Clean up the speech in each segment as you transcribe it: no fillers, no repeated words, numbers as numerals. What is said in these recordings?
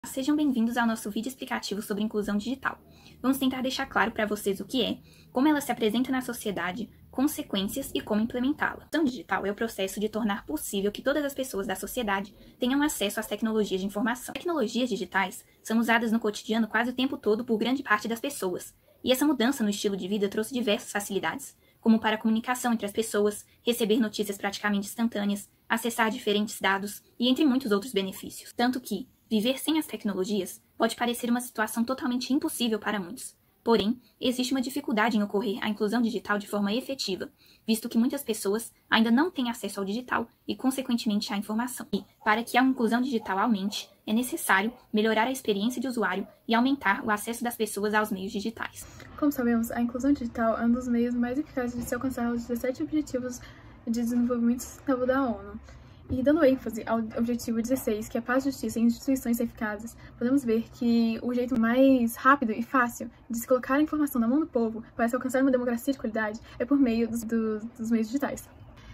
Sejam bem-vindos ao nosso vídeo explicativo sobre inclusão digital. Vamos tentar deixar claro para vocês o que é, como ela se apresenta na sociedade, consequências e como implementá-la. A inclusão digital é o processo de tornar possível que todas as pessoas da sociedade tenham acesso às tecnologias de informação. As tecnologias digitais são usadas no cotidiano quase o tempo todo por grande parte das pessoas, e essa mudança no estilo de vida trouxe diversas facilidades, como para a comunicação entre as pessoas, receber notícias praticamente instantâneas, acessar diferentes dados e entre muitos outros benefícios. Tanto que viver sem as tecnologias pode parecer uma situação totalmente impossível para muitos. Porém, existe uma dificuldade em ocorrer a inclusão digital de forma efetiva, visto que muitas pessoas ainda não têm acesso ao digital e, consequentemente, à informação. E, para que a inclusão digital aumente, é necessário melhorar a experiência de usuário e aumentar o acesso das pessoas aos meios digitais. Como sabemos, a inclusão digital é um dos meios mais eficazes de se alcançar os 17 Objetivos de Desenvolvimento Sustentável da ONU. E dando ênfase ao objetivo 16, que é paz, justiça e instituições eficazes, podemos ver que o jeito mais rápido e fácil de se colocar a informação na mão do povo para se alcançar uma democracia de qualidade é por meio dos meios digitais.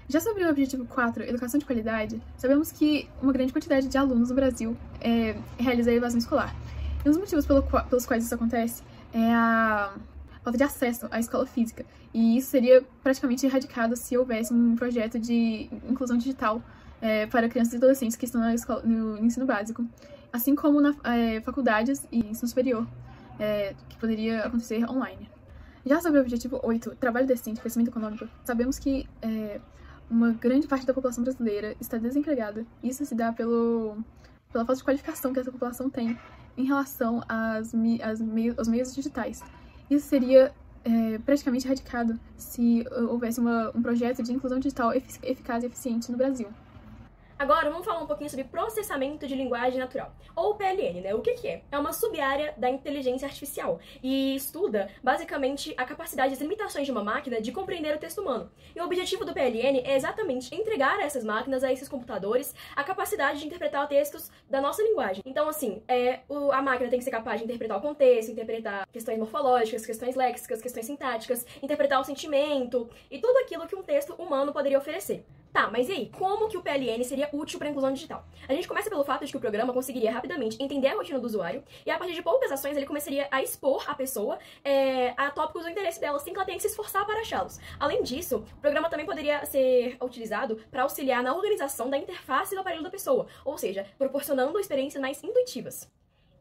Já sobre o objetivo 4, educação de qualidade, sabemos que uma grande quantidade de alunos no Brasil realiza a evasão escolar. E um dos motivos pelos quais isso acontece é a falta de acesso à escola física. E isso seria praticamente erradicado se houvesse um projeto de inclusão digital para crianças e adolescentes que estão no ensino básico, assim como nas faculdades e ensino superior, que poderia acontecer online. Já sobre o objetivo 8, trabalho decente e crescimento econômico, sabemos que uma grande parte da população brasileira está desempregada. Isso se dá pela falta de qualificação que essa população tem em relação aos meios digitais. Isso seria praticamente erradicado se houvesse um projeto de inclusão digital eficaz e eficiente no Brasil. Agora, vamos falar um pouquinho sobre processamento de linguagem natural, ou PLN, né? O que é? É uma sub-área da inteligência artificial e estuda, basicamente, a capacidade e as limitações de uma máquina de compreender o texto humano. E o objetivo do PLN é exatamente entregar a essas máquinas, a esses computadores, a capacidade de interpretar textos da nossa linguagem. Então, assim, a máquina tem que ser capaz de interpretar o contexto, interpretar questões morfológicas, questões léxicas, questões sintáticas, interpretar o sentimento e tudo aquilo que um texto humano poderia oferecer. Tá, mas e aí, como que o PLN seria útil para a inclusão digital? A gente começa pelo fato de que o programa conseguiria rapidamente entender a rotina do usuário e a partir de poucas ações ele começaria a expor a pessoa a tópicos do interesse dela sem que ela tenha que se esforçar para achá-los. Além disso, o programa também poderia ser utilizado para auxiliar na organização da interface do aparelho da pessoa, ou seja, proporcionando experiências mais intuitivas.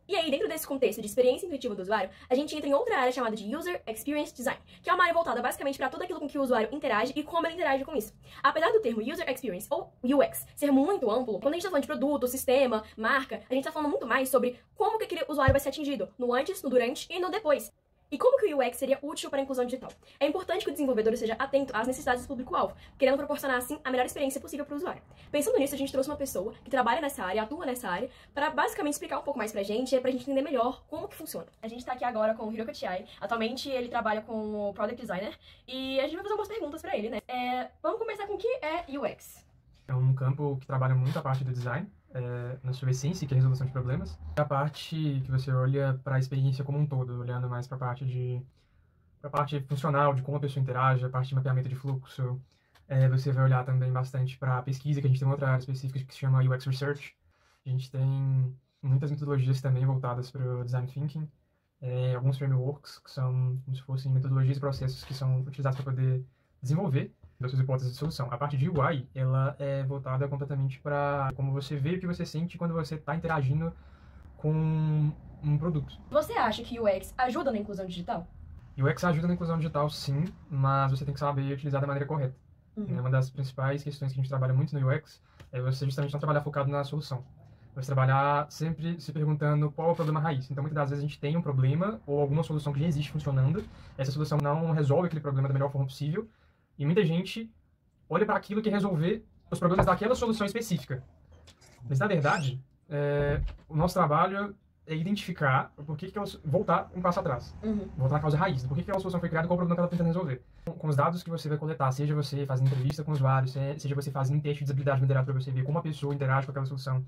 E aí, dentro desse contexto de experiência intuitiva do usuário, a gente entra em outra área chamada de User Experience Design, que é uma área voltada basicamente para tudo aquilo com que o usuário interage e como ele interage com isso. Apesar do termo User Experience ou UX ser muito amplo, quando a gente está falando de produto, sistema, marca, a gente está falando muito mais sobre como que aquele usuário vai ser atingido, no antes, no durante e no depois. E como que o UX seria útil para a inclusão digital? É importante que o desenvolvedor esteja atento às necessidades do público-alvo, querendo proporcionar, assim, a melhor experiência possível para o usuário. Pensando nisso, a gente trouxe uma pessoa que trabalha nessa área, atua nessa área, para basicamente explicar um pouco mais pra gente entender melhor como que funciona. A gente tá aqui agora com o Hiroka Chiai. Atualmente, ele trabalha como Product Designer e a gente vai fazer algumas perguntas para ele, né? Vamos começar com o que é UX? É um campo que trabalha muito a parte do design, na sua essência, que é a resolução de problemas. A parte que você olha para a experiência como um todo, olhando mais para a parte funcional, de como a pessoa interage, a parte de mapeamento de fluxo. Você vai olhar também bastante para a pesquisa, que a gente tem uma outra área específica que se chama UX Research. A gente tem muitas metodologias também voltadas para o design thinking, alguns frameworks que são como se fossem metodologias e processos que são utilizados para poder desenvolver das suas hipóteses de solução. A parte de UI, ela é voltada completamente para como você vê e o que você sente quando você está interagindo com um produto. Você acha que o UX ajuda na inclusão digital? UX ajuda na inclusão digital, sim, mas você tem que saber utilizar da maneira correta. Uma das principais questões que a gente trabalha muito no UX é você justamente não trabalhar focado na solução. Você trabalhar sempre se perguntando qual é o problema raiz. Então, muitas das vezes a gente tem um problema ou alguma solução que já existe funcionando, essa solução não resolve aquele problema da melhor forma possível, e muita gente olha para aquilo que resolver os problemas daquela solução específica. Mas, na verdade, o nosso trabalho é identificar por que voltar um passo atrás. Voltar na causa raiz, por que aquela solução foi criada e qual o problema que ela está tentando resolver. Com os dados que você vai coletar, seja você fazendo entrevista com usuários, seja você fazendo teste de usabilidade moderado para você ver como a pessoa interage com aquela solução,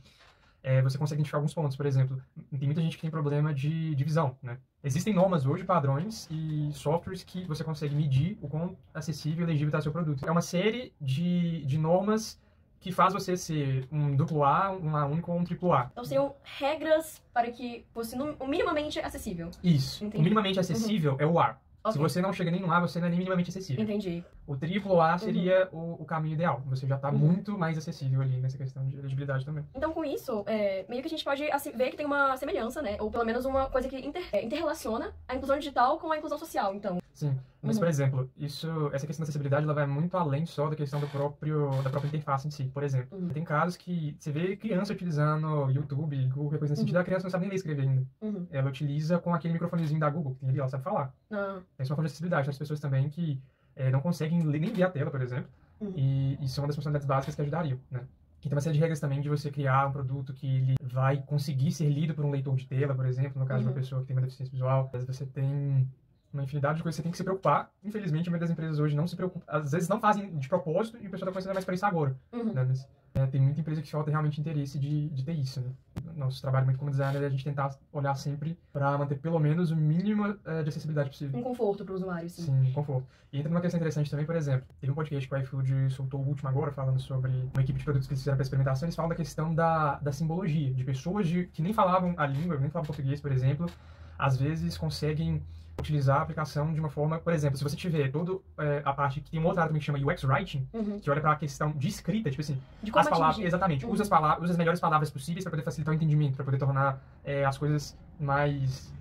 você consegue identificar alguns pontos. Por exemplo, tem muita gente que tem problema de visão, né? Existem normas hoje, padrões e softwares que você consegue medir o quão acessível e legível está seu produto. É uma série de normas que faz você ser um duplo A, um A único ou um triplo A. Então seriam regras para que fosse minimamente acessível. Isso. Entendi. O minimamente acessível é o A. Ok. Se você não chega nem no A, você não é nem minimamente acessível. Entendi. O triplo A seria o caminho ideal. Você já está muito mais acessível ali nessa questão de elegibilidade também. Então, com isso, meio que a gente pode ver que tem uma semelhança, né? Ou pelo menos uma coisa que interrelaciona a inclusão digital com a inclusão social, então. Sim, mas por exemplo, essa questão da acessibilidade ela vai muito além só da questão da própria interface em si. Por exemplo, tem casos que você vê criança utilizando YouTube, Google, qualquer coisa nesse sentido, a criança não sabe nem ler e escrever ainda. Ela utiliza com aquele microfonezinho da Google que tem ali, ela sabe falar. Tem uma forma de acessibilidade. Tem as pessoas também que não conseguem ler, nem ver a tela, por exemplo, e são uma das funcionalidades básicas que ajudariam, né? E tem uma série de regras também de você criar um produto que ele vai conseguir ser lido por um leitor de tela, por exemplo, no caso de uma pessoa que tem uma deficiência visual. Às vezes você tem uma infinidade de coisas que você tem que se preocupar. Infelizmente, a maioria das empresas hoje não se preocupam. Às vezes não fazem de propósito e o pessoal está começando mais para isso agora. Né? Mas, tem muita empresa que falta realmente interesse de ter isso. Né? Nosso trabalho muito como designer é a gente tentar olhar sempre para manter pelo menos o mínimo de acessibilidade possível. Um conforto para o usuário, sim. Sim, conforto. E entra numa questão interessante também, por exemplo, teve um podcast que o iFood soltou o último agora, falando sobre uma equipe de produtos que eles fizeram para experimentação. Eles falam da questão da simbologia, de pessoas que nem falavam a língua, nem falavam português, por exemplo, às vezes conseguem utilizar a aplicação de uma forma, por exemplo, se você tiver toda a parte que tem uma outra área também que chama UX Writing, que olha para a questão de escrita, tipo assim, de como as palavras, atingir. exatamente, usa as melhores palavras possíveis para poder facilitar o entendimento, para poder tornar as coisas mais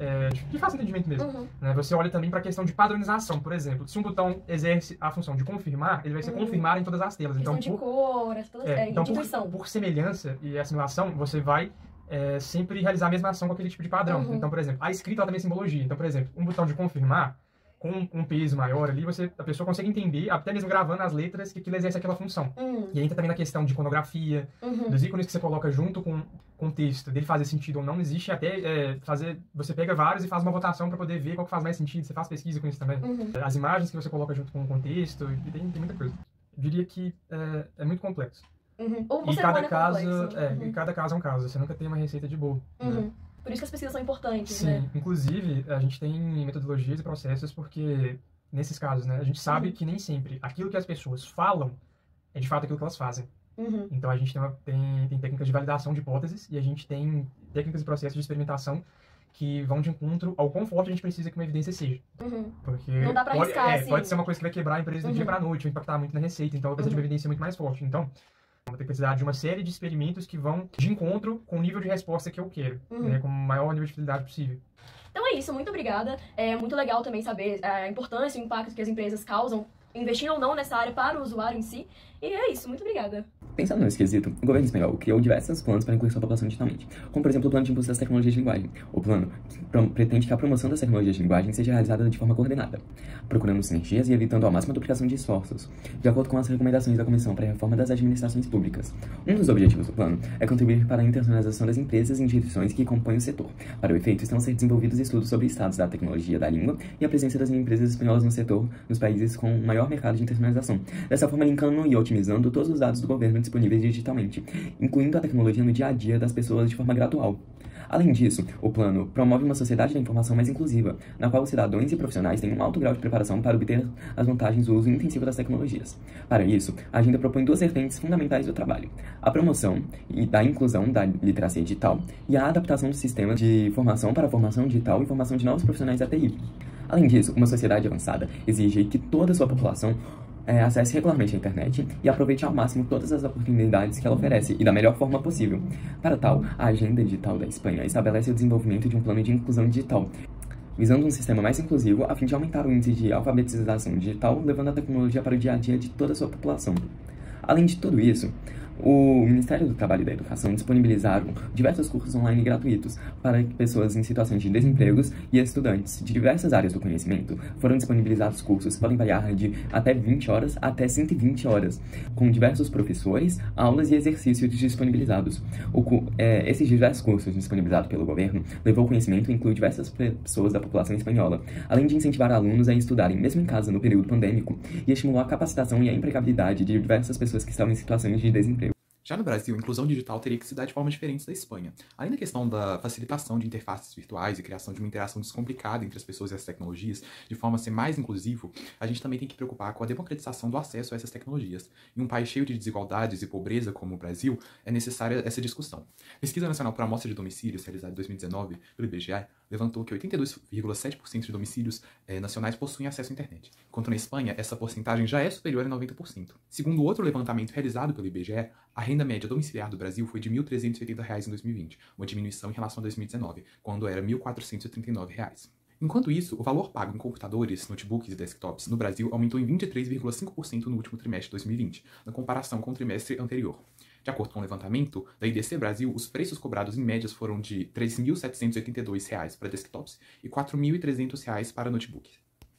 de fácil entendimento mesmo. Né? Você olha também para a questão de padronização, por exemplo, se um botão exerce a função de confirmar, ele vai ser confirmar em todas as telas. Então, de cor, então instituição. por semelhança e assimilação, você vai sempre realizar a mesma ação com aquele tipo de padrão. Então, por exemplo, a escrita ela também é simbologia. Então, por exemplo, um botão de confirmar, com um peso maior ali, a pessoa consegue entender, até mesmo gravando as letras, que aquilo exerce aquela função. E entra também na questão de iconografia, dos ícones que você coloca junto com o texto, dele fazer sentido ou não. Existe até você pega vários e faz uma votação para poder ver qual que faz mais sentido. Você faz pesquisa com isso também. As imagens que você coloca junto com o contexto, e tem muita coisa. Eu diria que é muito complexo. Ou E cada caso, complexo. e cada caso é um caso. Você nunca tem uma receita de bolo. Né? Por isso que as pesquisas são importantes, Sim, né? inclusive, a gente tem metodologias e processos porque, nesses casos, né, a gente sabe que nem sempre aquilo que as pessoas falam é de fato aquilo que elas fazem. Então, a gente tem técnicas de validação de hipóteses e a gente tem técnicas e processos de experimentação que vão de encontro ao quão forte a gente precisa que uma evidência seja. Porque não dá pra arriscar, assim. Pode ser uma coisa que vai quebrar a empresa do dia para a noite, vai impactar muito na receita, então vai precisar de uma evidência muito mais forte. Então, vamos ter que precisar de uma série de experimentos que vão de encontro com o nível de resposta que eu quero, né, com o maior nível de fidelidade possível. Então é isso, muito obrigada. É muito legal também saber a importância e o impacto que as empresas causam, investindo ou não nessa área para o usuário em si. E é isso, muito obrigada. Pensando nesse quesito, o governo espanhol criou diversos planos para incluir sua população digitalmente, como por exemplo o plano de impulso das tecnologias de linguagem. O plano pretende que a promoção das tecnologias de linguagem seja realizada de forma coordenada, procurando sinergias e evitando ao máximo a duplicação de esforços, de acordo com as recomendações da Comissão para a Reforma das Administrações Públicas. Um dos objetivos do plano é contribuir para a internacionalização das empresas e instituições que compõem o setor. Para o efeito, estão a ser desenvolvidos estudos sobre estados da tecnologia da língua e a presença das empresas espanholas no setor nos países com maior mercado de internacionalização, dessa forma linkando e otimizando todos os dados do governo disponíveis digitalmente, incluindo a tecnologia no dia a dia das pessoas de forma gradual. Além disso, o plano promove uma sociedade da informação mais inclusiva, na qual os cidadãos e profissionais têm um alto grau de preparação para obter as vantagens do uso intensivo das tecnologias. Para isso, a agenda propõe duas vertentes fundamentais do trabalho: a promoção e da inclusão da literacia digital e a adaptação do sistema de formação para a formação digital e formação de novos profissionais da TI. Além disso, uma sociedade avançada exige que toda a sua população acesse regularmente a internet e aproveite ao máximo todas as oportunidades que ela oferece e da melhor forma possível. Para tal, a Agenda Digital da Espanha estabelece o desenvolvimento de um plano de inclusão digital, visando um sistema mais inclusivo a fim de aumentar o índice de alfabetização digital, levando a tecnologia para o dia a dia de toda a sua população. Além de tudo isso, o Ministério do Trabalho e da Educação disponibilizaram diversos cursos online gratuitos para pessoas em situações de desemprego e estudantes de diversas áreas do conhecimento. Foram disponibilizados cursos que podem variar de até 20 horas até 120 horas, com diversos professores, aulas e exercícios disponibilizados. Esses diversos cursos disponibilizados pelo governo levou conhecimento e inclui diversas pessoas da população espanhola, além de incentivar alunos a estudarem mesmo em casa no período pandêmico e estimulou a capacitação e a empregabilidade de diversas pessoas que estavam em situações de desemprego. Já no Brasil, a inclusão digital teria que se dar de formas diferentes da Espanha. Além da questão da facilitação de interfaces virtuais e criação de uma interação descomplicada entre as pessoas e as tecnologias, de forma a ser mais inclusivo, a gente também tem que preocupar com a democratização do acesso a essas tecnologias. Em um país cheio de desigualdades e pobreza como o Brasil, é necessária essa discussão. Pesquisa Nacional por Amostra de Domicílios, realizada em 2019 pelo IBGE, levantou que 82,7% de domicílios nacionais possuem acesso à internet, enquanto na Espanha essa porcentagem já é superior a 90%. Segundo outro levantamento realizado pelo IBGE, a renda média domiciliar do Brasil foi de R$ 1.380 em 2020, uma diminuição em relação a 2019, quando era R$ 1.439. Enquanto isso, o valor pago em computadores, notebooks e desktops no Brasil aumentou em 23,5% no último trimestre de 2020, na comparação com o trimestre anterior. De acordo com o levantamento da IDC Brasil, os preços cobrados em médias foram de R$ 3.782 para desktops e R$ 4.300 para notebooks.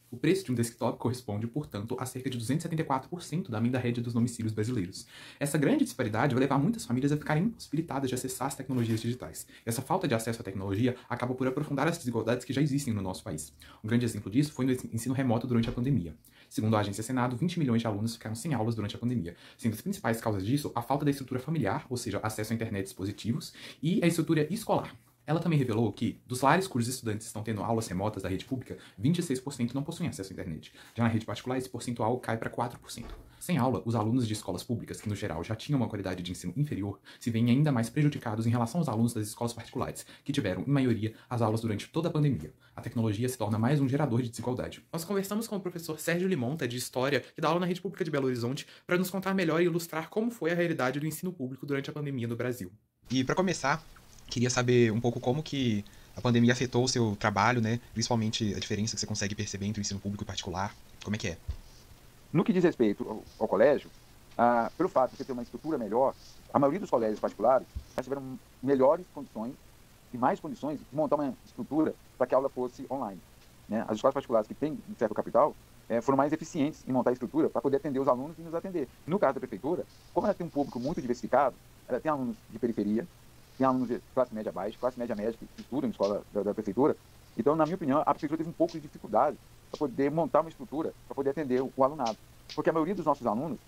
O preço de um desktop corresponde, portanto, a cerca de 274% da renda média dos domicílios brasileiros. Essa grande disparidade vai levar muitas famílias a ficarem impossibilitadas de acessar as tecnologias digitais. Essa falta de acesso à tecnologia acaba por aprofundar as desigualdades que já existem no nosso país. Um grande exemplo disso foi no ensino remoto durante a pandemia. Segundo a agência Senado, 20 milhões de alunos ficaram sem aulas durante a pandemia, sendo as principais causas disso a falta da estrutura familiar, ou seja, acesso à internet e dispositivos, e a estrutura escolar. Ela também revelou que, dos lares cujos estudantes estão tendo aulas remotas da rede pública, 26% não possuem acesso à internet. Já na rede particular, esse percentual cai para 4%. Sem aula, os alunos de escolas públicas, que no geral já tinham uma qualidade de ensino inferior, se veem ainda mais prejudicados em relação aos alunos das escolas particulares, que tiveram, em maioria, as aulas durante toda a pandemia. A tecnologia se torna mais um gerador de desigualdade. Nós conversamos com o professor Sérgio Limonta, de História, que dá aula na rede pública de Belo Horizonte, para nos contar melhor e ilustrar como foi a realidade do ensino público durante a pandemia no Brasil. E para começar, queria saber um pouco como que a pandemia afetou o seu trabalho, né? Principalmente a diferença que você consegue perceber entre o ensino público e particular. Como é que é? No que diz respeito ao colégio, pelo fato de você ter uma estrutura melhor, a maioria dos colégios particulares já tiveram melhores condições e mais condições de montar uma estrutura para que a aula fosse online, né? As escolas particulares que têm um certo capital foram mais eficientes em montar a estrutura para poder atender os alunos e nos atender. No caso da prefeitura, como ela tem um público muito diversificado, ela tem alunos de periferia, tem alunos de classe média baixa, classe média média que estudam em escola da prefeitura. Então, na minha opinião, a prefeitura teve um pouco de dificuldade para poder montar uma estrutura para poder atender o alunado. Porque a maioria dos nossos alunos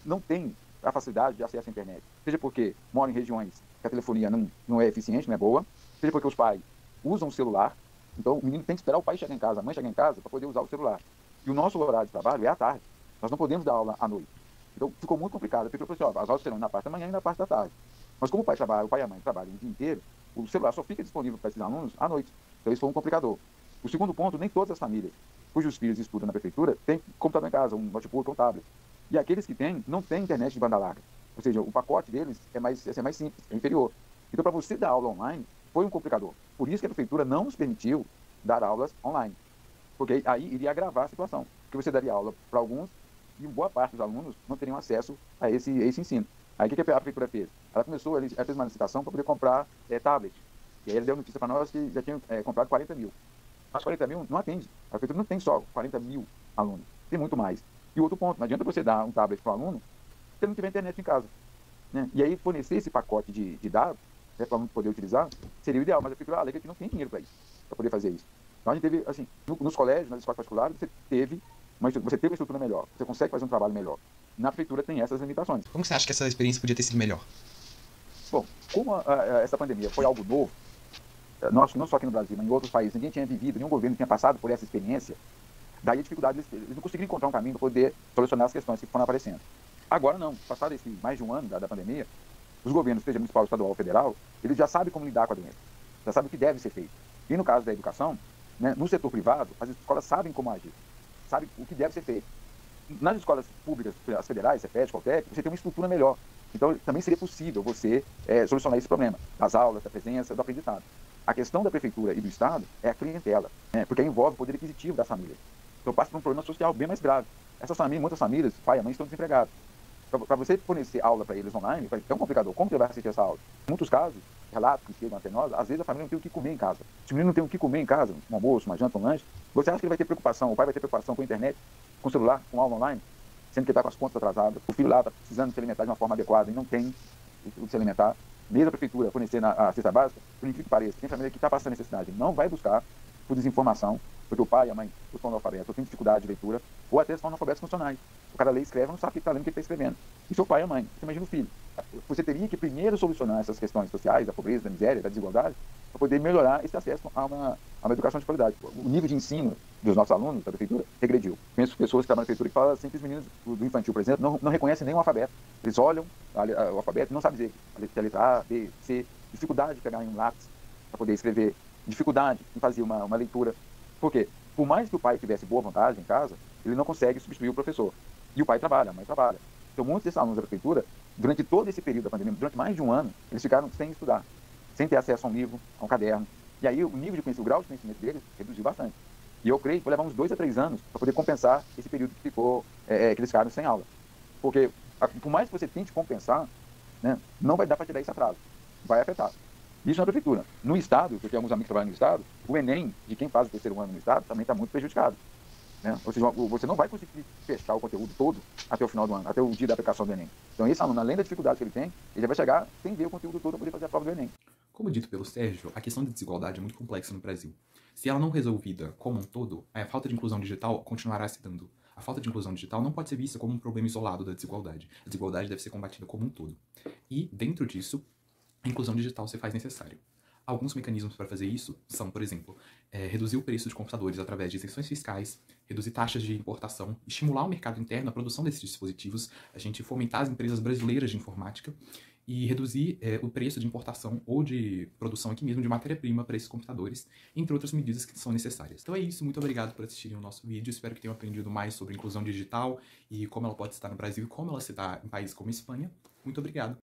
não tem a facilidade de acesso à internet. Seja porque moram em regiões que a telefonia não é eficiente, não é boa, seja porque os pais usam o celular. Então, o menino tem que esperar o pai chegar em casa, a mãe chegar em casa para poder usar o celular. E o nosso horário de trabalho é à tarde. Nós não podemos dar aula à noite. Então, ficou muito complicado. A prefeitura falou assim, as aulas serão na parte da manhã e na parte da tarde. Mas como o pai e a mãe trabalham o dia inteiro, o celular só fica disponível para esses alunos à noite. Então isso foi um complicador. O segundo ponto, nem todas as famílias cujos filhos estudam na prefeitura têm computador em casa, um notebook ou um tablet. E aqueles que têm, não têm internet de banda larga. Ou seja, o pacote deles é mais simples, é inferior. Então para você dar aula online, foi um complicador. Por isso que a prefeitura não nos permitiu dar aulas online. Porque aí iria agravar a situação. Porque você daria aula para alguns e boa parte dos alunos não teriam acesso a esse ensino. Aí o que a prefeitura fez? Ela fez uma licitação para poder comprar tablet. E aí ela deu notícia para nós que já tinham comprado 40 mil. Mas 40 mil não atende. A prefeitura não tem só 40 mil alunos, tem muito mais. E outro ponto, não adianta você dar um tablet para o aluno se ele não tiver internet em casa, né? E aí fornecer esse pacote de dados, para o aluno poder utilizar, seria o ideal. Mas a prefeitura alega que não tem dinheiro para isso, para poder fazer isso. Então a gente teve, assim, nos colégios, nas escolas particulares, você teve uma estrutura melhor, você consegue fazer um trabalho melhor. Na prefeitura tem essas limitações. Como você acha que essa experiência podia ter sido melhor? Bom, como essa pandemia foi algo novo, nós, não só aqui no Brasil, mas em outros países, ninguém tinha vivido, nenhum governo tinha passado por essa experiência, daí a dificuldade, eles não conseguiram encontrar um caminho para poder solucionar as questões que foram aparecendo. Agora não, passado esse mais de um ano da pandemia, os governos, seja municipal, estadual ou federal, eles já sabem como lidar com a doença, já sabem o que deve ser feito. E no caso da educação, né, no setor privado, as escolas sabem como agir, sabem o que deve ser feito. Nas escolas públicas, as federais, CEPED, Coltec, você tem uma estrutura melhor. Então, também seria possível você solucionar esse problema, das aulas, da presença, do aprendizado. A questão da prefeitura e do Estado é a clientela, né, porque envolve o poder aquisitivo das famílias. Então, passa por um problema social bem mais grave. Essas famílias, muitas famílias, pai e mãe estão desempregados. Para você fornecer aula para eles online, é um complicador. Como que vai assistir essa aula? Em muitos casos, relatos que chegam até nós, às vezes a família não tem o que comer em casa. Se o menino não tem o que comer em casa, um almoço, uma janta, um lanche, você acha que ele vai ter preocupação, o pai vai ter preocupação com a internet, com o celular, com aula online, sendo que ele está com as contas atrasadas, o filho lá está precisando se alimentar de uma forma adequada e não tem o que se alimentar. Mesmo a prefeitura fornecendo a cesta básica, por incrível que pareça, tem família que está passando necessidade, não vai buscar, por desinformação, porque o pai e a mãe ou são analfabetos, ou têm dificuldade de leitura, ou até são analfabetos funcionais. O cara lê e escreve, não sabe o que está lendo, o que está escrevendo. E seu pai e a mãe, você imagina o filho. Você teria que primeiro solucionar essas questões sociais, da pobreza, da miséria, da desigualdade, para poder melhorar esse acesso a uma educação de qualidade. O nível de ensino dos nossos alunos da prefeitura regrediu. Penso pessoas que trabalham na prefeitura que falam assim que os meninos do infantil, por exemplo, não reconhecem nem o alfabeto. Eles olham o alfabeto e não sabem dizer a letra A, B, C, dificuldade de pegar em um lápis para poder escrever, dificuldade em fazer uma leitura. Por quê? Por mais que o pai tivesse boa vontade em casa, ele não consegue substituir o professor. E o pai trabalha, a mãe trabalha. Então, muitos desses alunos da prefeitura, durante todo esse período da pandemia, durante mais de um ano, eles ficaram sem estudar, sem ter acesso a um livro, a um caderno. E aí o nível de conhecimento, o grau de conhecimento deles reduziu bastante. E eu creio que vai levar uns 2 a 3 anos para poder compensar esse período que ficou, que eles ficaram sem aula. Porque, por mais que você tente compensar, né, não vai dar para tirar esse atraso. Vai afetar. Isso na prefeitura. No Estado, porque tem alguns amigos que trabalham no Estado, o Enem, de quem faz o terceiro ano no Estado, também está muito prejudicado. Né? Ou seja, você não vai conseguir fechar o conteúdo todo até o final do ano, até o dia da aplicação do Enem. Então, esse aluno, além da dificuldade que ele tem, ele já vai chegar sem ver o conteúdo todo para poder fazer a prova do Enem. Como dito pelo Sérgio, a questão da desigualdade é muito complexa no Brasil. Se ela não resolvida como um todo, a falta de inclusão digital continuará se dando. A falta de inclusão digital não pode ser vista como um problema isolado da desigualdade. A desigualdade deve ser combatida como um todo. E, dentro disso, a inclusão digital se faz necessária. Alguns mecanismos para fazer isso são, por exemplo, reduzir o preço de computadores através de isenções fiscais, reduzir taxas de importação, estimular o mercado interno à produção desses dispositivos, a gente fomentar as empresas brasileiras de informática e reduzir o preço de importação ou de produção aqui mesmo de matéria-prima para esses computadores, entre outras medidas que são necessárias. Então é isso, muito obrigado por assistirem o nosso vídeo, espero que tenham aprendido mais sobre inclusão digital e como ela pode estar no Brasil e como ela se dá em países como a Espanha. Muito obrigado!